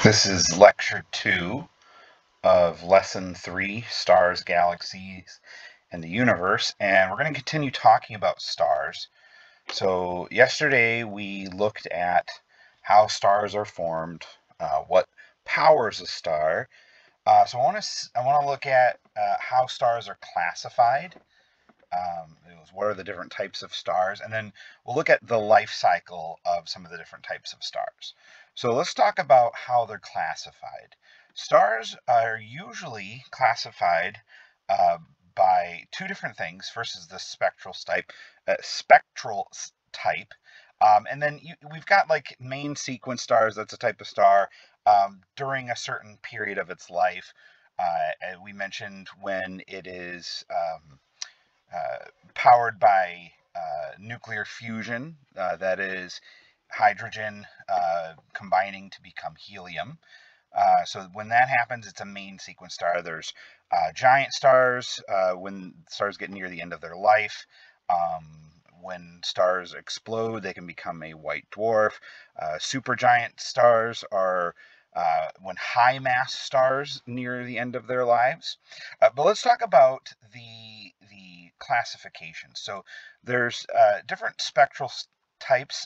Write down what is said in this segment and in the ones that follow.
This is lecture 2 of lesson 3, Stars, Galaxies, and the Universe, and we're going to continue talking about stars. So yesterday we looked at how stars are formed, what powers a star. So I want to look at how stars are classified. What are the different types of stars, and then we'll look at the life cycle of some of the different types of stars. So let's talk about how they're classified. Stars are usually classified uh, by two different things. First is the spectral type, and then we've got like main sequence stars. That's a type of star during a certain period of its life. And we mentioned when it is uh, powered by nuclear fusion, that is hydrogen combining to become helium. So when that happens, it's a main sequence star. There's giant stars when stars get near the end of their life. When stars explode, they can become a white dwarf. Supergiant stars are when high mass stars near the end of their lives. But let's talk about the classification. So there's different spectral types.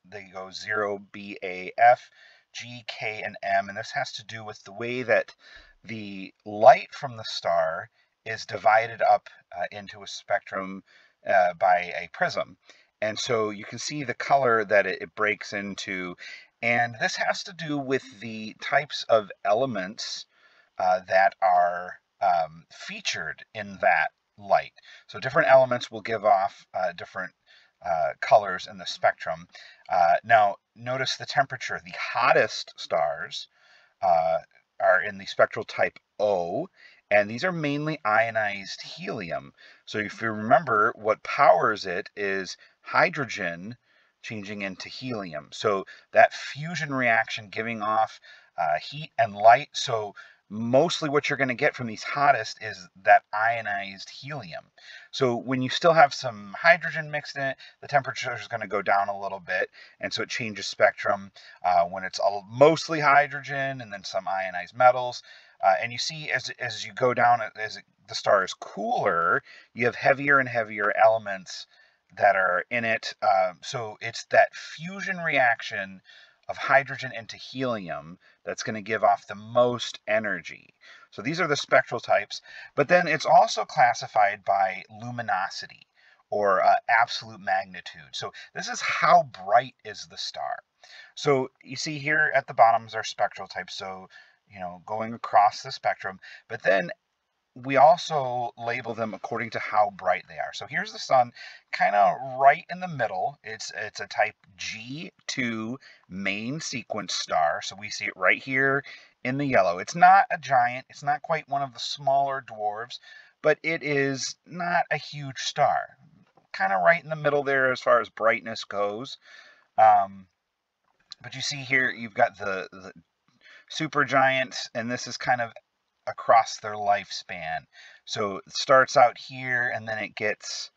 They go 0, B, A, F, G, K, and M, and this has to do with the way that the light from the star is divided up into a spectrum by a prism. And so you can see the color that it breaks into, and this has to do with the types of elements that are featured in that light. So different elements will give off different colors in the spectrum. Now, notice the temperature. The hottest stars uh, are in the spectral type O, and these are mainly ionized helium. So if you remember, what powers it is hydrogen changing into helium. So that fusion reaction giving off heat and light. So mostly what you're going to get from these hottest is that ionized helium. So when you still have some hydrogen mixed in it, the temperature is going to go down a little bit, and so it changes spectrum when it's all mostly hydrogen and then some ionized metals. And you see as you go down, the star is cooler, you have heavier and heavier elements that are in it. So it's that fusion reaction of hydrogen into helium that's going to give off the most energy. So these are the spectral types, but then it's also classified by luminosity or absolute magnitude. So this is how bright is the star. So you see here at the bottom is our spectral type. So, going across the spectrum, but then we also label them according to how bright they are. So here's the sun, kind of right in the middle. It's a type G2 main sequence star. So we see it right here in the yellow. It's not a giant. It's not quite one of the smaller dwarves, but it is not a huge star. Kind of right in the middle there as far as brightness goes. But you see here, you've got the supergiants, and this is kind of across their lifespan. So it starts out here, and then it gets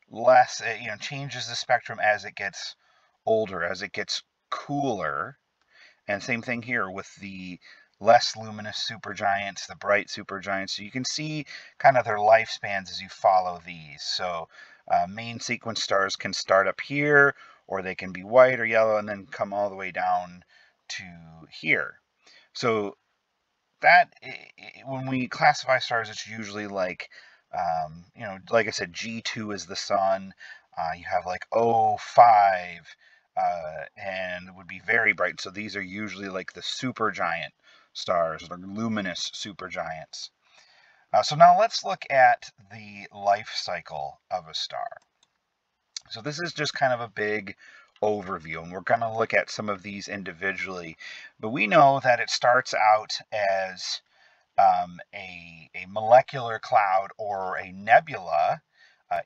less, changes the spectrum as it gets older, as it gets cooler. And same thing here with the less luminous supergiants, the bright supergiants. So you can see kind of their lifespans as you follow these. So main sequence stars can start up here, or they can be white or yellow and then come all the way down to here. So that when we classify stars, it's usually like, like I said, G2 is the sun. You have like O5, and it would be very bright. So these are usually like the supergiant stars, the luminous supergiants. So now let's look at the life cycle of a star. So this is just kind of a big overview, and we're going to look at some of these individually. But we know that it starts out as a molecular cloud or a nebula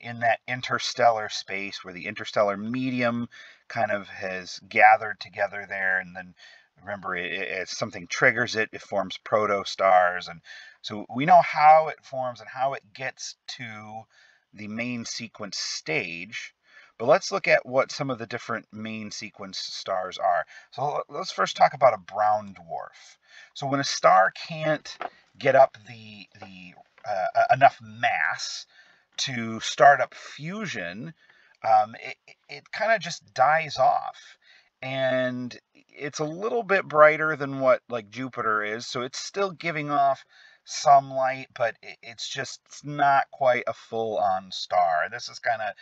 in that interstellar space where the interstellar medium kind of has gathered together there. And then remember, as something triggers it, it forms protostars. And so we know how it forms and how it gets to the main sequence stage. But let's look at what some of the different main sequence stars are. So let's first talk about a brown dwarf. So when a star can't get up enough mass to start up fusion, it kind of just dies off. And it's a little bit brighter than what like Jupiter is, so it's still giving off some light, but it's not quite a full-on star. This is kind of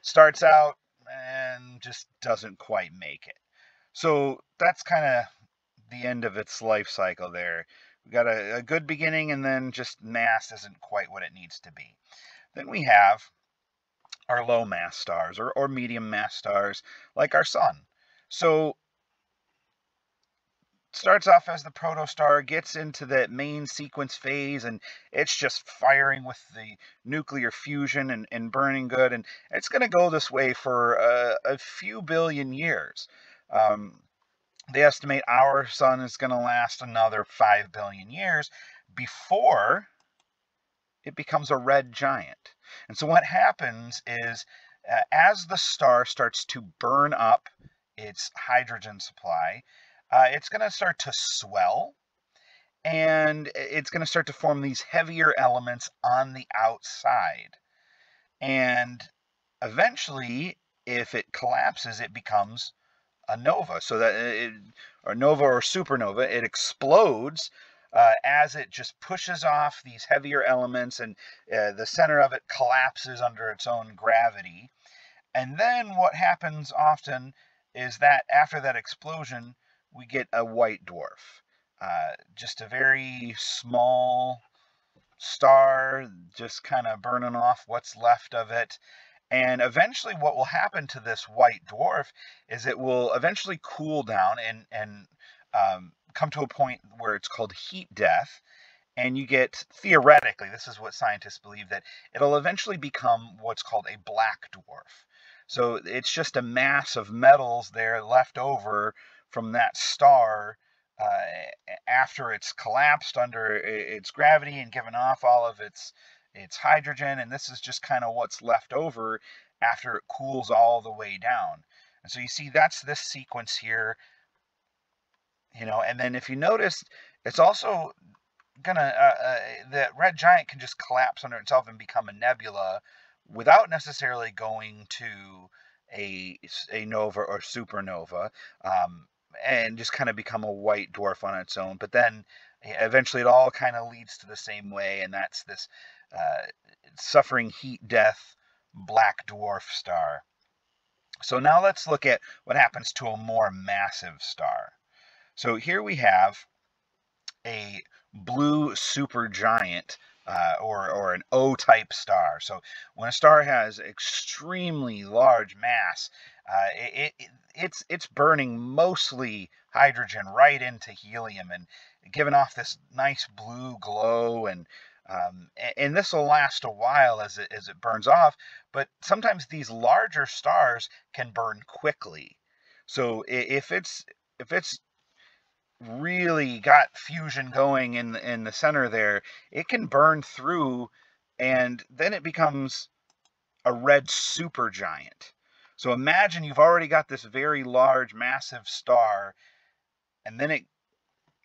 starts out and just doesn't quite make it. So that's kind of the end of its life cycle there. We got a good beginning, and then just mass isn't quite what it needs to be. Then we have our low mass stars or medium mass stars like our sun. So starts off as the protostar, gets into the main sequence phase, and it's just firing with the nuclear fusion and burning good, and it's going to go this way for a few billion years. They estimate our sun is going to last another 5 billion years before it becomes a red giant. And so what happens is as the star starts to burn up its hydrogen supply, it's going to start to swell, and it's going to start to form these heavier elements on the outside. And eventually, if it collapses, it becomes a nova. So that or nova or supernova, it explodes as it just pushes off these heavier elements, and the center of it collapses under its own gravity. And then what happens often is that after that explosion, we get a white dwarf. Just a very small star, just kind of burning off what's left of it. And eventually what will happen to this white dwarf is it will eventually cool down and come to a point where it's called heat death. And you get, theoretically, this is what scientists believe, that it'll eventually become what's called a black dwarf. So it's just a mass of metals there left over from that star after it's collapsed under its gravity and given off all of its hydrogen, and this is just kind of what's left over after it cools all the way down. And so you see that's this sequence here, and then if you notice, it's also gonna the red giant can just collapse under itself and become a nebula without necessarily going to a nova or supernova, and just kind of become a white dwarf on its own. But then eventually it all kind of leads to the same way, and that's this suffering heat death black dwarf star. So now let's look at what happens to a more massive star. So here we have a blue supergiant, or an O-type star. So when a star has extremely large mass, it's burning mostly hydrogen right into helium and giving off this nice blue glow, and this will last a while as it burns off. But sometimes these larger stars can burn quickly. So if it's really got fusion going in the center there, it can burn through, and then it becomes a red supergiant. So imagine you've already got this very large, massive star, and then it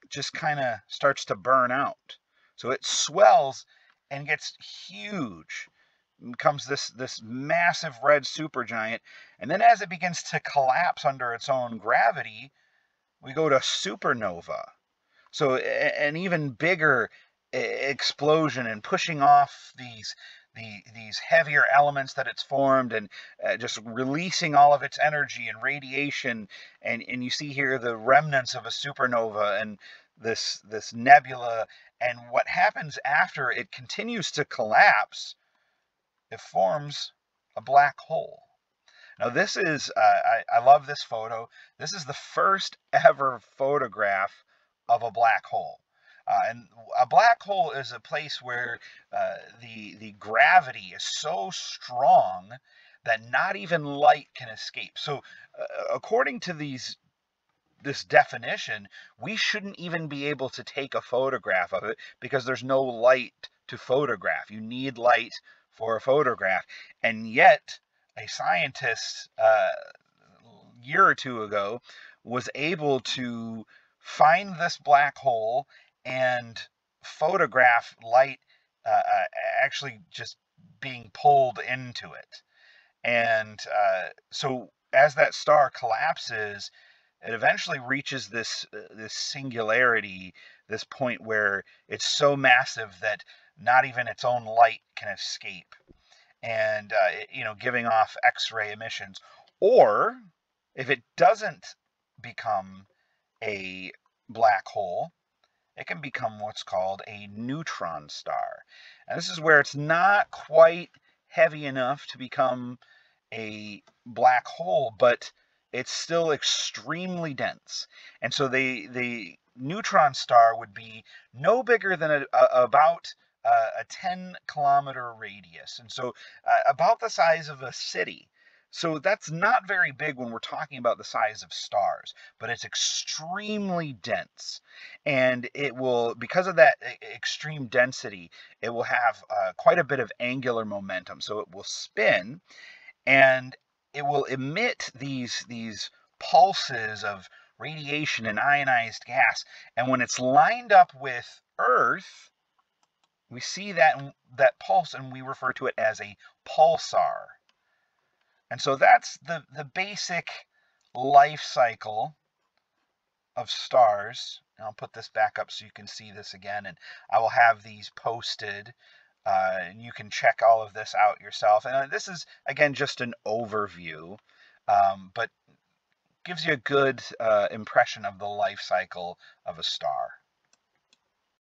just kind of starts to burn out. So it swells and gets huge, becomes this massive red supergiant, and then as it begins to collapse under its own gravity, we go to supernova. So an even bigger explosion and pushing off these heavier elements that it's formed, and just releasing all of its energy and radiation, and you see here the remnants of a supernova and this nebula. And what happens after it continues to collapse, it forms a black hole. Now this is, I love this photo. This is the first ever photograph of a black hole. And a black hole is a place where the gravity is so strong that not even light can escape. So according to this definition, we shouldn't even be able to take a photograph of it because there's no light to photograph. You need light for a photograph. And yet, a scientist year or two ago was able to find this black hole and photograph light actually just being pulled into it. And so as that star collapses, it eventually reaches this singularity, this point where it's so massive that not even its own light can escape, and giving off X-ray emissions. Or if it doesn't become a black hole, it can become what's called a neutron star. And this is where it's not quite heavy enough to become a black hole, but it's still extremely dense. And so the neutron star would be no bigger than about a 10-kilometer radius, and so about the size of a city. So that's not very big when we're talking about the size of stars, but it's extremely dense. And it will, because of that extreme density, it will have quite a bit of angular momentum. So it will spin, and it will emit these pulses of radiation and ionized gas. And when it's lined up with Earth, we see that pulse, and we refer to it as a pulsar. And so that's the basic life cycle of stars. And I'll put this back up so you can see this again, and I will have these posted, and you can check all of this out yourself. And this is, again, just an overview, but gives you a good impression of the life cycle of a star.